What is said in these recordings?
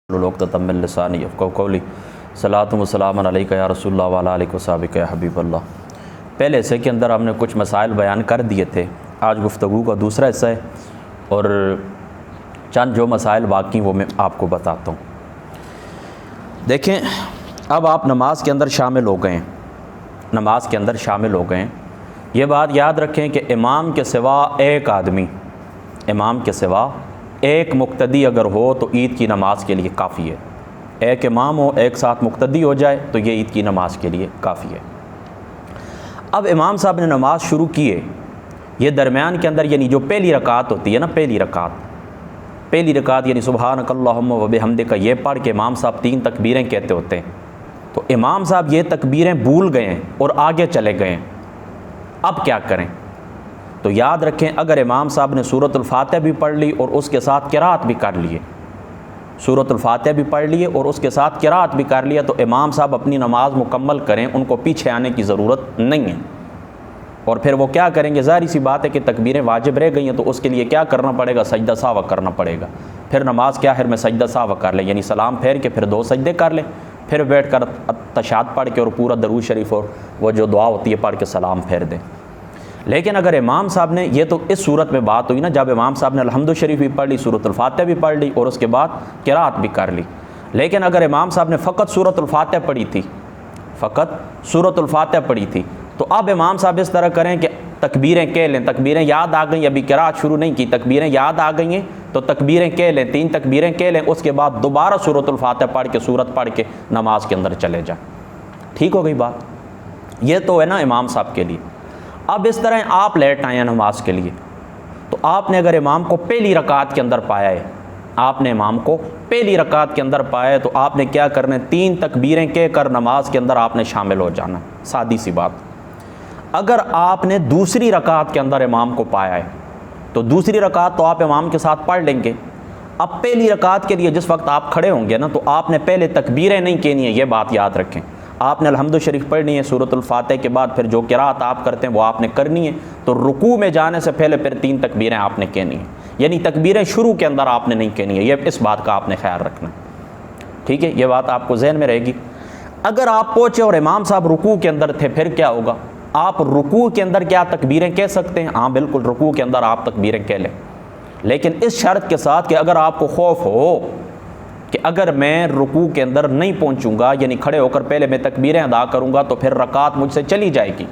लोग तमिलसानी कौली सलातुम वसलाम अलैका या रसूलुल्लाह व अला आलिका व सहाबिका या हबीबल्लाह। पहले हिस्से के अंदर हमने कुछ मसाइल बयान कर दिए थे। आज गुफ्तगू का दूसरा हिस्सा है और चंद जो मसाइल बाकी वो मैं आपको बताता हूँ। देखें, अब आप नमाज के अंदर शामिल हो गए हैं, नमाज के अंदर शामिल हो गए हैं। ये बात याद रखें कि इमाम के सिवा एक आदमी, इमाम के सिवा एक मुक्तदी अगर हो तो ईद की नमाज के लिए काफ़ी है। एक इमाम हो, एक साथ मुक्तदी हो जाए तो ये ईद की नमाज के लिए काफ़ी है। अब इमाम साहब ने नमाज शुरू की है, ये दरमियान के अंदर यानी जो पहली रकात होती है ना, पहली रकात यानी सुबहानकल्लाहुम्मा व बिहम्दिका, ये पढ़ के इमाम साहब 3 तकबीरें कहते होते हैं। तो इमाम साहब ये तकबीरें भूल गए हैं और आगे चले गए हैं। अब क्या करें? तो याद रखें, अगर इमाम साहब ने सूरतुल फातिहा भी पढ़ ली और उसके साथ किरात भी कर लिए, सूरतुल फातिहा भी पढ़ लिए और उसके साथ किरात भी कर लिया, तो इमाम साहब अपनी नमाज मुकम्मल करें, उनको पीछे आने की ज़रूरत नहीं है। और फिर वो क्या करेंगे? ज़ाहिर सी बात है कि तकबीरें वाजिब रह गई हैं, तो उसके लिए क्या करना पड़ेगा? सजदा सावा करना पड़ेगा। फिर नमाज क्या है में सजदा सावा कर ले, यानी सलाम फेर के फिर 2 सजदे कर ले, फिर बैठ कर तशहद पढ़ के और पूरा दरूद शरीफ और वो जो दुआ होती है पढ़ के सलाम फेर दें। लेकिन अगर इमाम साहब ने, ये तो इस सूरत में बात हुई ना जब इमाम साहब ने अल्हम्दु शरीफ भी पढ़ ली, सूरतुल फातिहा भी पढ़ ली और उसके बाद किरात भी कर ली। लेकिन अगर इमाम साहब ने फ़कत सूरतुल फातिहा पढ़ी थी, फ़कत सूरतुल फातिहा पढ़ी थी, तो अब इमाम साहब इस तरह करें कि तकबीरें कह लें, तकबीरें याद आ गई, अभी किरात शुरू नहीं की, तकबीरें याद आ गई हैं तो तकबीरें कह लें, 3 तकबीरें कह लें, उसके बाद दोबारा सूरतुल फातिहा पढ़ के, सूरत पढ़ के नमाज के अंदर चले जाएँ। ठीक हो गई बात? ये तो है ना इमाम साहब के लिए। अब इस तरह आप लेट आए हैं नमाज के लिए, तो आपने अगर इमाम को पहली रकात के अंदर पाया है, आपने इमाम को पहली रकात के अंदर पाया है, तो आपने क्या करना है? 3 तकबीरें कह कर नमाज के अंदर आपने शामिल हो जाना, सादी सी बात। अगर आपने दूसरी रकात के अंदर इमाम को पाया है तो दूसरी रकात तो आप इमाम के साथ पढ़ लेंगे। अब पहली रकात के लिए जिस वक्त आप खड़े होंगे ना, तो आपने पहले तकबीरें नहीं कहनी है, ये बात याद रखें। आपने अल्हम्दु शरीफ पढ़नी है, सूरतुल फातिहा के बाद फिर जो किरात आप करते हैं वो आपने करनी है। तो रुकू में जाने से पहले फिर 3 तकबीरें आपने कहनी है, यानी तकबीरें शुरू के अंदर आपने नहीं कहनी है। ये इस बात का आपने ख्याल रखना, ठीक है? ये बात आपको जहन में रहेगी। अगर आप पहुँचे और इमाम साहब रुकू के अंदर थे, फिर क्या होगा? आप रुकू के अंदर क्या तकबीरें कह सकते हैं? हाँ बिल्कुल, रुकू के अंदर आप तकबीरें कह लें, लेकिन इस शर्त के साथ कि अगर आपको खौफ हो कि अगर मैं रुकू के अंदर नहीं पहुंचूंगा, यानी खड़े होकर पहले मैं तकबीरें अदा करूंगा तो फिर रकात मुझसे चली जाएगी।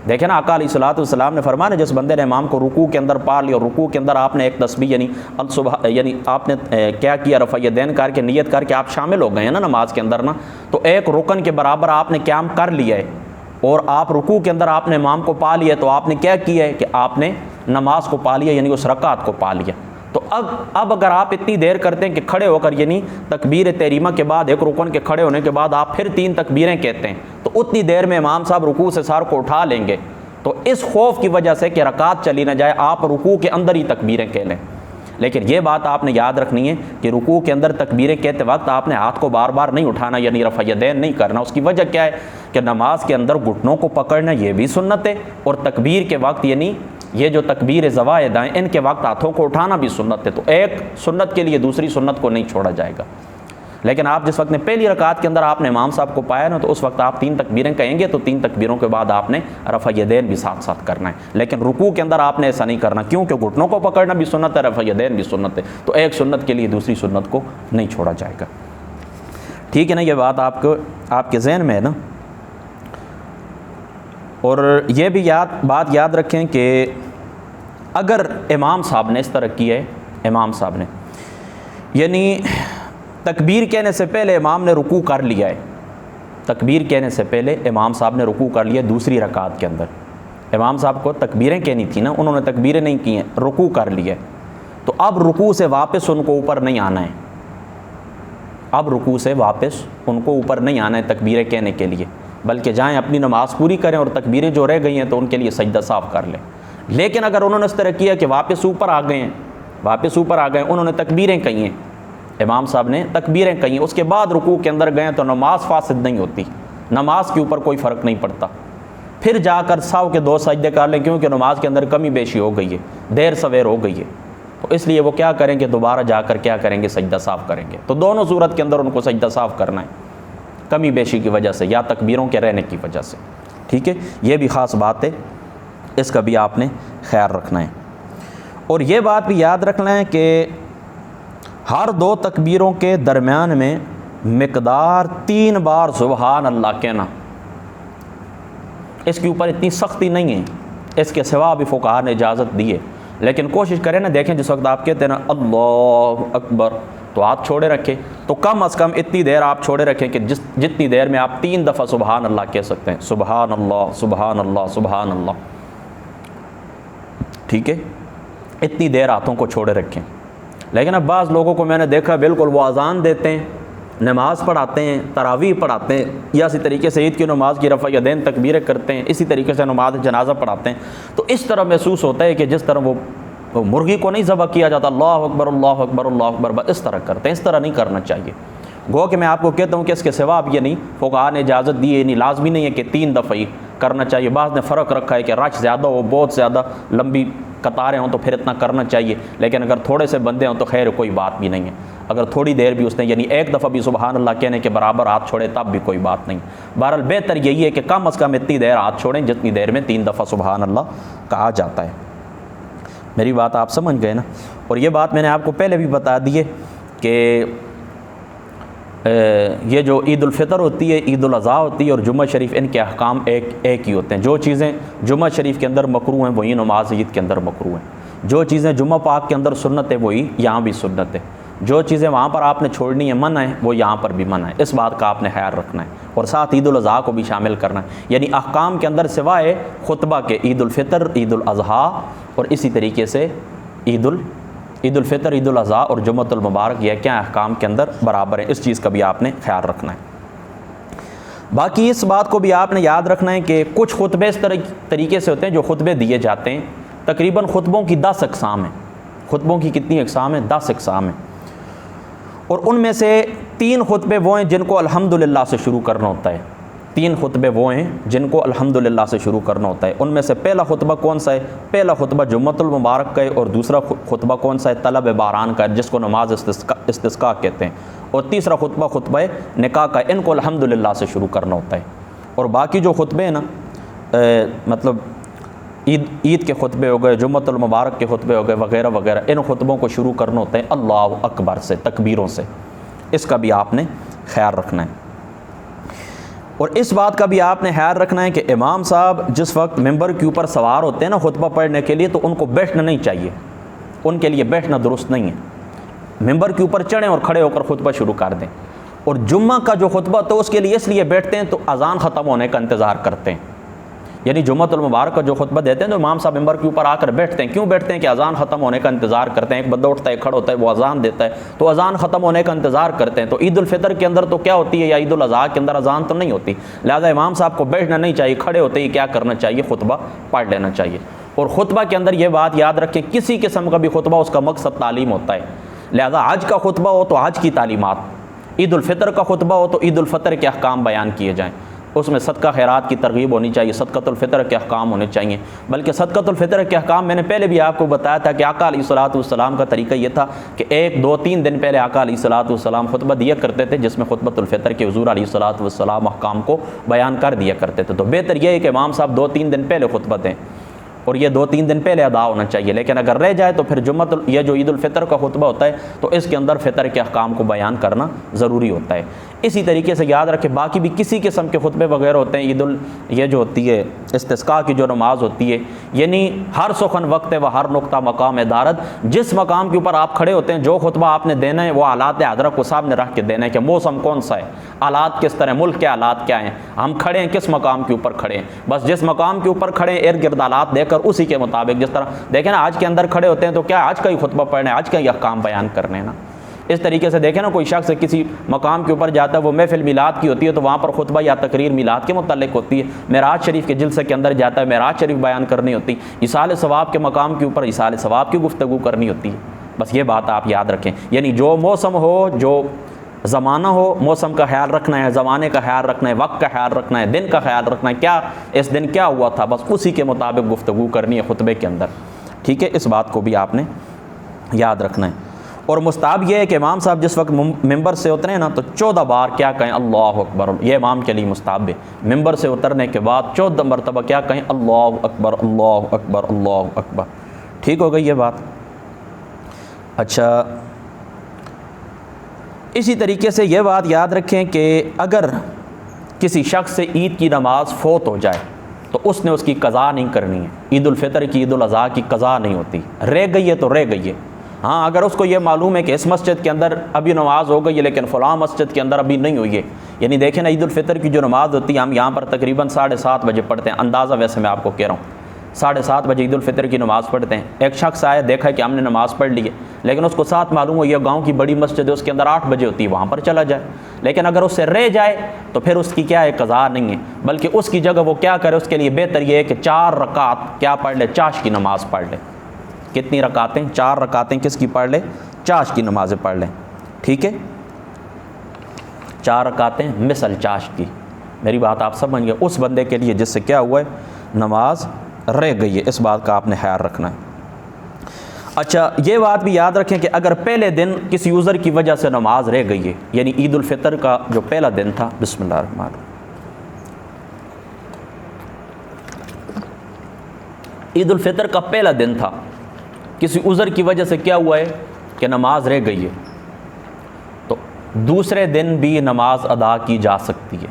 देखें ना, आका अलैहिस्सलातु वस्सलाम ने फरमाया, जिस बंदे ने इमाम को रुकू के अंदर पा लिया और रुकू के अंदर आपने एक तस्बीह यानी अलसुबह यानी आपने क्या किया, रफ़यदैन करके नियत करके आप शामिल हो गए हैं ना नमाज के अंदर ना, तो एक रुकन के बराबर आपने क़याम कर लिया है और आप रुकू के अंदर आपने इमाम को पा लिया, तो आपने क्या किया है कि आपने नमाज को पा लिया, यानी उस रकात को पा लिया। तो अब अगर आप इतनी देर करते हैं कि खड़े होकर, यानी तकबीर तहरीमा के बाद एक रुकन के खड़े होने के बाद आप फिर 3 तकबीरें कहते हैं, तो उतनी देर में इमाम साहब रुकू से सर को उठा लेंगे। तो इस खौफ की वजह से कि रकात चली ना जाए, आप रुकू के अंदर ही तकबीरें कह लें। लेकिन ये बात आपने याद रखनी है कि रुकू के अंदर तकबीरें कहते वक्त आपने हाथ को बार बार नहीं उठाना, यानी रफ़यदैन नहीं करना। उसकी वजह क्या है कि नमाज के अंदर घुटनों को पकड़ना ये भी सुन्नत है, और तकबीर के वक्त यानी ये जो तकबीर ज़वायद हैं इनके वक्त हाथों को उठाना भी सुन्नत है। तो एक सुन्नत के लिए दूसरी सुन्नत को नहीं छोड़ा जाएगा। लेकिन आप जिस वक्त ने पहली रकात के अंदर आपने इमाम साहब को पाया ना, तो उस वक्त आप 3 तकबीरें कहेंगे, तो 3 तकबीरों के बाद आपने रफ़यदैन भी साथ साथ करना है। लेकिन रुकू के अंदर आपने ऐसा नहीं करना, क्योंकि घुटनों को पकड़ना भी सुन्नत है, रफ़यदैन भी सुन्नत है। तो एक सुन्नत के लिए दूसरी सुन्नत को नहीं छोड़ा जाएगा। ठीक है ना? ये बात आपके जहन में है ना? और ये भी बात याद रखें कि अगर इमाम साहब ने इस तरह किया है, इमाम साहब ने यानी तकबीर कहने से पहले इमाम ने रुकू कर लिया है, तकबीर कहने से पहले इमाम साहब ने रुकू कर लिया दूसरी रकात के अंदर, इमाम साहब को तकबीरें कहनी थी ना, उन्होंने तकबीरें नहीं की हैं, रुकू कर लिया है। तो अब रुकू से वापस उनको ऊपर नहीं आना है, अब रुकू से वापस उनको ऊपर नहीं आना है तकबीरें कहने के लिए, बल्कि जाएँ अपनी नमाज पूरी करें और तकबीरें जो रह गई हैं तो उनके लिए सजदा साफ कर लें। लेकिन अगर उन्होंने इस तरह किया कि वापस ऊपर आ गए हैं, वापस ऊपर आ गए, उन्होंने तकबीरें कही हैं, इमाम साहब ने तकबीरें कही, उसके बाद रुकू के अंदर गए, तो नमाज फासिद नहीं होती, नमाज के ऊपर कोई फ़र्क नहीं पड़ता। फिर जाकर साव के 2 सजदे कर लें, क्योंकि नमाज के अंदर कमी बेशी हो गई है, देर सवेर हो गई है। तो इसलिए वो क्या करेंगे, दोबारा जाकर क्या करेंगे, सजदा साफ़ करेंगे। तो दोनों सूरत के अंदर उनको सजदा साफ़ करना है, कमी बेशी की वजह से या तकबीरों के रहने की वजह से। ठीक है, ये भी ख़ास बात है, इसका भी आपने ख्याल रखना है। और ये बात भी याद रखना है कि हर 2 तकबीरों के दरमियान में मिक़दार 3 बार सुबहान अल्लाह कहना, इसके ऊपर इतनी सख्ती नहीं है, इसके सिवा भी फ़ुक़हा ने इजाज़त दी है। लेकिन कोशिश करें ना, देखें जिस वक्त आप कहते हैं ना अल्लाह अकबर तो हाथ छोड़े रखें, तो कम अज़ कम इतनी देर आप छोड़े रखें कि जितनी देर में आप 3 दफ़ा सुबहान अल्लाह कह सकते हैं, सुबहान अल्लाह सुबहान अल्लाह सुबहान अल्लाह। ठीक है, इतनी देर हाथों को छोड़े रखें। लेकिन अब बाज़ लोगों को मैंने देखा बिल्कुल वो अज़ान देते हैं, नमाज़ पढ़ाते हैं, तरावीह पढ़ाते हैं, या इसी तरीके से ईद की नमाज़ की रफ़ा यदैन तकबीरें करते हैं, इसी तरीके से नमाज जनाजा पढ़ाते हैं। तो इस तरह महसूस होता है कि जिस तरह वो मुर्गी को नहीं ज़बह किया जाता, अल्लाह अकबर अल्लाह अकबर अल्लाह अकबर, बस इस तरह करते हैं। इस तरह नहीं करना चाहिए। गो कि मैं आपको कहता हूँ कि इसके सिवा अब ये नहीं, फ़ुक़हा ने इजाज़त दी है, नहीं लाजमी नहीं है कि 3 दफ़ा ही करना चाहिए। बाज़ ने फ़र्क रखा है कि रश ज़्यादा हो, बहुत ज़्यादा लंबी कतारें हों तो फिर इतना करना चाहिए, लेकिन अगर थोड़े से बंदे हों तो खैर कोई बात भी नहीं है। अगर थोड़ी देर भी उसने यानी 1 दफ़ा भी सुबहान अल्लाह कहने के बराबर हाथ छोड़े तब भी कोई बात नहीं। बहरहाल बेहतर यही है कि कम अज़ कम इतनी देर हाथ छोड़ें जितनी देर में 3 दफ़ा सुबहान अल्लाह कहा जाता है। मेरी बात आप समझ गए ना। और ये बात मैंने आपको पहले भी बता दी है कि ये जो ईद उल फ़ितर होती है, ईद उल अज़हा होती है और जुम्मा शरीफ, इनके अहकाम एक ही होते हैं। जो चीज़ें जुम्मा शरीफ के अंदर मकरूह हैं वही नमाज ईद के अंदर मकरूह हैं। जो चीज़ें जुम्मा पाक के अंदर सुन्नत है वही यहाँ भी सुन्नत है। जो चीज़ें वहाँ पर आपने छोड़नी है, मना है, वो यहाँ पर भी मना है। इस बात का आपने ख्याल रखना है और साथ ईद उल अज़हा को भी शामिल करना है। यानी अहकाम के अंदर सिवाय खुतबा के ईद उल फ़ितर, ईद उल अज़हा और इसी तरीके से ईद उल फ़ितर, ईद उल अज़हा और जुम्मतुल मुबारक, यह क्या अहकाम के अंदर बराबर है। इस चीज़ का भी आपने ख्याल रखना है। बाकी इस बात को भी आपने याद रखना है कि कुछ खुतबे इस तरीके से होते हैं जो खुतबे दिए जाते हैं। तकरीबन खुतबों की 10 अक़साम हैं। खुतबों की कितनी अक़साम हैं? 10 अक़साम हैं। और उनमें से 3 खुतबे वो हैं जिनको अल्हम्दुलिल्लाह से शुरू करना होता है। 3 खुतबे वो हैं जिनको अल्हम्दुलिल्लाह से शुरू करना होता है। उनमें से पहला खुतबा कौन सा है? पहला खुतबा जुम्मतुल मुबारक का है। और दूसरा खुतबा कौन सा है? तलब बारान का है, जिसको नमाज इस्तिस्का कहते हैं। और तीसरा खुतबा खुतबा निकाह का है। इनको अल्हम्दुलिल्लाह से शुरू करना होता है। और बाकी जो खुतबे हैं ना, मतलब ईद के खुतबे हो गए, जुम्मतुल मुबारक के खुतबे हो गए वगैरह वगैरह, इन खुतबों को शुरू करना होता है अल्लाहु अकबर से, तकबीरों से। इसका भी आपने ख्याल रखना है। और इस बात का भी आपने ख्याल रखना है कि इमाम साहब जिस वक्त मिंबर के ऊपर सवार होते हैं ना खुतबा पढ़ने के लिए, तो उनको बैठना नहीं चाहिए। उनके लिए बैठना दुरुस्त नहीं है। मिंबर के ऊपर चढ़ें और खड़े होकर खुतबा शुरू कर दें। और जुम्मा का जो खुतबा तो उसके लिए इसलिए बैठते हैं तो अज़ान ख़त्म होने का इंतज़ार करते हैं। यानी जुम्मतुल मुबारक का जो खुतबा देते हैं तो इमाम साहब मिंबर के ऊपर आकर बैठते हैं। क्यों बैठते हैं? कि अज़ान ख़त्म होने का इंतज़ार करते हैं। एक बंदा उठता है, खड़ा होता है, वो अज़ान देता है, तो अज़ान ख़त्म होने का इंतज़ार करते हैं। तो ईद उल फ़ितर के अंदर तो क्या होती है, या ईद उल अज़हा के अंदर अज़ान तो नहीं होती। लिहाजा इमाम साहब को बैठना नहीं चाहिए, खड़े होते ही क्या करना चाहिए? खुतबा पढ़ लेना चाहिए। और खुतबा के अंदर ये बात याद रखें, किसी किस्म का भी खुतबा उसका मकसद तालीम होता है। लिहाजा हज का खुतबा हो तो हज की तालीमात, ईद उल फ़ितर का खुतबा हो तो ईद उल फ़ितर के अहकाम बयान किए जाएँ। उसमें सदका खैरात की तरगीब होनी चाहिए, सदक़तुल फ़ितर के अहकाम होने चाहिए। बल्कि सदक़तुल फ़ितर के अहकाम मैंने पहले भी आपको बताया था कि आका अलैहिस्सलातु वस्सलाम का तरीका ये था कि 1, 2, 3 दिन पहले आका अलैहिस्सलातु वस्सलाम खुतबा दिया करते थे, जिसमें खुतबतुल फ़ितर के हुज़ूर अलैहिस्सलातु वस्सलाम अहकाम को बयान कर दिया करते थे। तो बेहतर यह है कि इमाम साहब 2-3 दिन पहले खुतबा दें और ये 2-3 दिन पहले अदा होना चाहिए। लेकिन अगर रह जाए तो फिर जुम्मतुल, यह जो ईद उल फ़ितर का खुतबा होता है तो इसके अंदर फ़ितर के अहकाम को बयान करना ज़रूरी होता है। इसी तरीके से याद रखें, बाकी भी किसी किस्म के खुतबे वगैरह होते हैं। ये जो होती है इस्तिस्का की जो नमाज होती है, यानी हर सुखन वक्त व हर नुक्ता मकाम दारत, जिस मकाम के ऊपर आप खड़े होते हैं, जो खुतबा आपने देना है वो हालात हज़रा को सामने रख के देना है कि मौसम कौन सा है, हालात किस तरह, मुल्क के हालात क्या हैं, हम खड़े हैं किस मकाम के ऊपर खड़े हैं। बस जिस मकाम के ऊपर खड़े हैं इर्द गिर्द हालात देकर उसी के मुताबिक, जिस तरह देखें ना आज के अंदर खड़े होते हैं तो क्या आज का ही खुतबा पढ़ना है, आज का ही अहकाम बयान करने हैं ना। इस तरीके से देखें ना, कोई शख्स किसी मकाम के ऊपर जाता है, वो महफिल मिलाद की होती है तो वहाँ पर खुतबा या तकरीर मिलाद के मुतालिक होती है। मेराज शरीफ के जिलसे के अंदर जाता है, मेराज शरीफ बयान करनी होती है। इसाले सवाब के मकाम के ऊपर इसाले सवाब की गुफ्तगू करनी होती है। बस ये बात आप याद रखें। यानी जो मौसम हो, जो ज़माना हो, मौसम का ख्याल रखना है, ज़माने का ख्याल रखना है, वक्त का ख्याल रखना है, दिन का ख्याल रखना है, क्या इस दिन क्या हुआ था, बस उसी के मुताबिक गुफ्तगू करनी है खुतबे के अंदर। ठीक है, इस बात को भी आपने याद रखना है। और मुस्ताहब ये है कि इमाम साहब जिस वक्त मिंबर से उतरे ना तो 14 बार क्या कहें अल्लाह अकबर। ये इमाम के लिए मुस्ताहब है, मिंबर से उतरने के बाद 14 मरतबा क्या कहें अल्लाह अकबर अल्लाह अकबर अल्लाह अकबर। ठीक हो गई ये बात। अच्छा, इसी तरीके से ये बात याद रखें कि अगर किसी शख्स से ईद की नमाज फ़ौत हो जाए तो उसने उसकी क़ज़ा नहीं करनी है। ईद उल फ़ितर की, ईद उल अज़हा की क़ज़ा नहीं होती, रह गई है तो रह गई है। हाँ, अगर उसको ये मालूम है कि इस मस्जिद के अंदर अभी नमाज हो गई है लेकिन फ़लाँ मस्जिद के अंदर अभी नहीं हुई है, यानी देखें ना ईद उल फ़ितर की जो नमाज़ होती है हम यहाँ पर तकरीबन 7:30 बजे पढ़ते हैं, अंदाज़ा वैसे मैं आपको कह रहा हूँ 7:30 बजे ईद उल फ़ितर की नमाज़ पढ़ते हैं। एक शख्स आया, देखा कि हमने नमाज़ पढ़ ली है, लेकिन उसको साथ मालूम हो ये गांव की बड़ी मस्जिद है उसके अंदर 8 बजे होती है, वहाँ पर चला जाए। लेकिन अगर उससे रह जाए तो फिर उसकी क्या है, क़ज़ा नहीं है, बल्कि उसकी जगह वो क्या करे, उसके लिए बेहतर ये है कि 4 रकात क्या पढ़ ले, चाश की नमाज़ पढ़ ले। कितनी रकातें? 4 रकातें किसकी पढ़ ले? चाश की नमाज़ें पढ़ लें। ठीक है, 4 रकातें मिसल चाश की। मेरी बात आप समझ गए? उस बंदे के लिए जिससे क्या हुआ है, नमाज रह गई है, इस बात का आपने ख्याल रखना है। अच्छा, ये बात भी याद रखें कि अगर पहले दिन किसी यूज़र की वजह से नमाज रह गई है, यानी ईद उल फ़ितर का जो पहला दिन था, बिस्मिल्लाह रहमान रहीम, ईद उल फ़ितर का पहला दिन था, किसी उज़र की वजह से क्या हुआ है कि नमाज रह गई है, तो दूसरे दिन भी नमाज अदा की जा सकती है,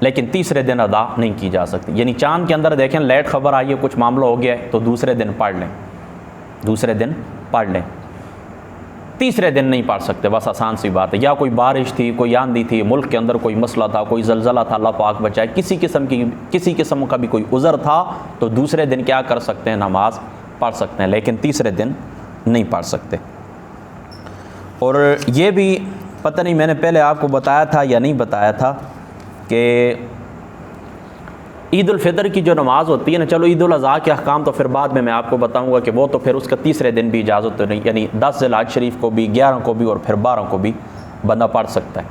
लेकिन तीसरे दिन अदा नहीं की जा सकती। यानी चांद के अंदर देखें लेट खबर आई है, कुछ मामला हो गया है, तो दूसरे दिन पढ़ लें, दूसरे दिन पढ़ लें, तीसरे दिन नहीं पढ़ सकते। बस आसान सी बात है। या कोई बारिश थी, कोई आंधी थी, मुल्क के अंदर कोई मसला था, कोई जलजला था, अल्लाह पाक बचाए, किसी किस्म का भी कोई उज़र था, तो दूसरे दिन क्या कर सकते हैं, नमाज पढ़ सकते हैं, लेकिन तीसरे दिन नहीं पढ़ सकते। और ये भी पता नहीं मैंने पहले आपको बताया था या नहीं बताया था कि ईद उल फ़ितर की जो नमाज़ होती है ना, चलो ईद उल अज़हा के अहकाम तो फिर बाद में मैं आपको बताऊंगा कि वो तो फिर उसका तीसरे दिन भी इजाज़त नहीं, यानी 10 ज़िलहज शरीफ को भी, 11 को भी और फिर 12 को भी बंदा पढ़ सकता है,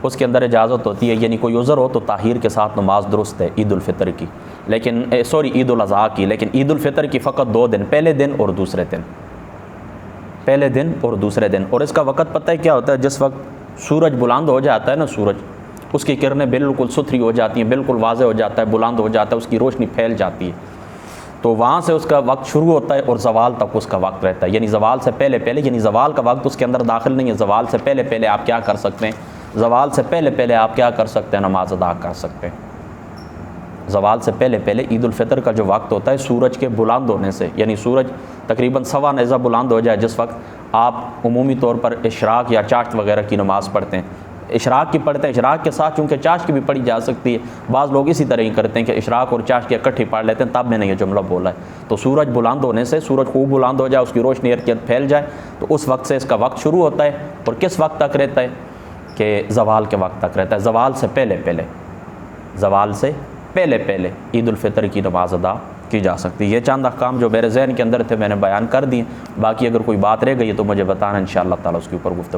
उसके अंदर इजाज़त होती है। यानी कोई उज़र हो तो ताहीर के साथ नमाज दुरुस्त है ईद उल फ़ितर की, लेकिन ईद उल अज़हा की, लेकिन ईद उल फ़ितर की फ़कत 2 दिन, पहले दिन और दूसरे दिन, पहले दिन और दूसरे दिन। और इसका वक़्त पता है क्या होता है, जिस वक्त सूरज बुलंद हो जाता है ना, सूरज उसकी किरणें बिल्कुल सुथरी हो जाती हैं, बिल्कुल वाज़े हो जाता है, बुलंद हो जाता है, उसकी रोशनी फैल जाती है, तो वहाँ से उसका वक्त शुरू होता है और ज़वाल तक उसका वक्त रहता है। यानी ज़वाल से पहले पहले, यानी ज़वाल का वक्त उसके अंदर दाखिल नहीं है, ज़वाल से पहले पहले आप क्या कर सकते हैं, ज़वाल से पहले पहले आप क्या कर सकते हैं, नमाज अदा कर सकते हैं। ज़वाल से पहले पहले ईद उल फ़ितर का जो वक्त होता है सूरज के बुलंद होने से, यानी सूरज तकरीबन 1.25 नेज़ा बुलंद हो जाए, जिस वक्त आप उमूमी तौर पर इशराक या चाश्त वगैरह की नमाज़ पढ़ते हैं, इशराक की पढ़ते हैं, इशराक के साथ चूँकि चाश्त की भी पढ़ी जा सकती है, बाज़ लोग इसी तरह ही करते हैं कि इशराक और चाश्त की इकट्ठी पढ़ लेते हैं, तब मैंने ये जुमला बोला है। तो सूरज बुलंद होने से, सूरज खूब बुलंद हो जाए, उसकी रोशनी इर्द-गिर्द फैल जाए, तो उस वक्त से इसका वक्त शुरू होता है। और किस वक्त तक रहता है कि ज़वाल के वक्त तक रहता है, ज़वाल से पहले पहले, ज़वाल से पहले पहले ईद उल फ़ितर की नमाज अदा की जा सकती है। ये चंद अहकाम जो मेरे ज़हन के अंदर थे मैंने बयान कर दिए, बाकी अगर कोई बात रह गई है तो मुझे बताना, इंशाअल्लाह ताला उसके ऊपर गुफ्तगू